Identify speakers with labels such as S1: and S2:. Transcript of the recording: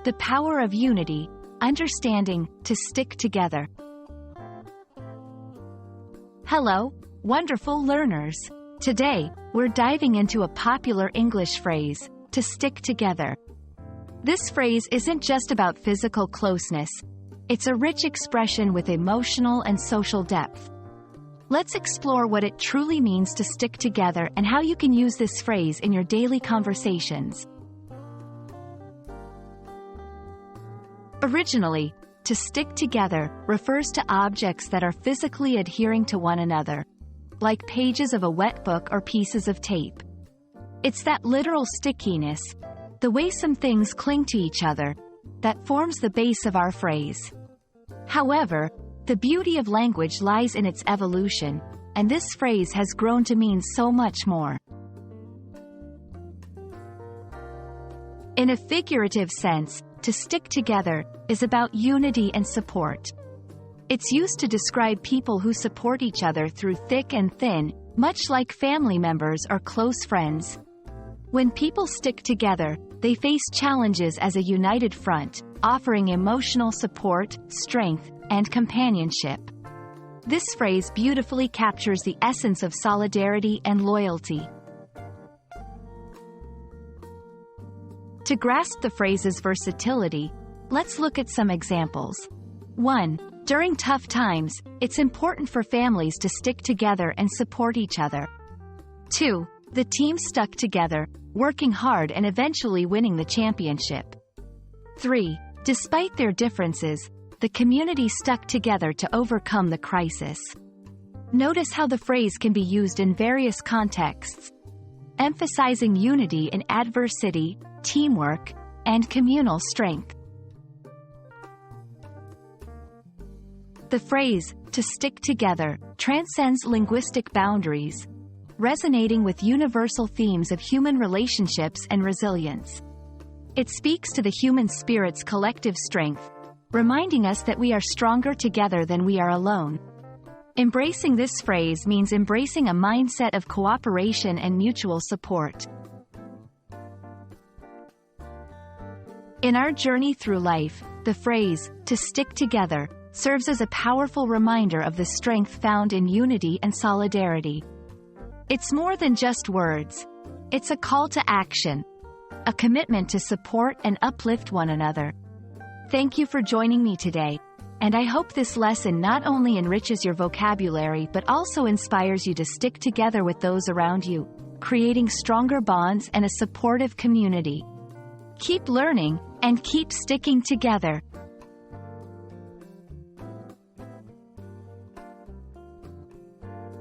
S1: The power of unity, understanding, to stick together. Hello, wonderful learners. Today, we're diving into a popular English phrase, to stick together. This phrase isn't just about physical closeness. It's a rich expression with emotional and social depth. Let's explore what it truly means to stick together and how you can use this phrase in your daily conversations. Originally, to stick together refers to objects that are physically adhering to one another, like pages of a wet book or pieces of tape. It's that literal stickiness, the way some things cling to each other, that forms the base of our phrase. However, the beauty of language lies in its evolution, and this phrase has grown to mean so much more. In a figurative sense, to stick together is about unity and support. It's used to describe people who support each other through thick and thin, much like family members or close friends. When people stick together, they face challenges as a united front, offering emotional support, strength, and companionship. This phrase beautifully captures the essence of solidarity and loyalty. To grasp the phrase's versatility, let's look at some examples. 1. During tough times, it's important for families to stick together and support each other. 2. The team stuck together, working hard and eventually winning the championship. 3. Despite their differences, the community stuck together to overcome the crisis. Notice how the phrase can be used in various contexts, emphasizing unity in adversity, teamwork, and communal strength. The phrase, to stick together, transcends linguistic boundaries, resonating with universal themes of human relationships and resilience. It speaks to the human spirit's collective strength, reminding us that we are stronger together than we are alone. Embracing this phrase means embracing a mindset of cooperation and mutual support. In our journey through life, the phrase, to stick together, serves as a powerful reminder of the strength found in unity and solidarity. It's more than just words. It's a call to action, a commitment to support and uplift one another. Thank you for joining me today, and I hope this lesson not only enriches your vocabulary but also inspires you to stick together with those around you, creating stronger bonds and a supportive community. Keep learning, and keep sticking together.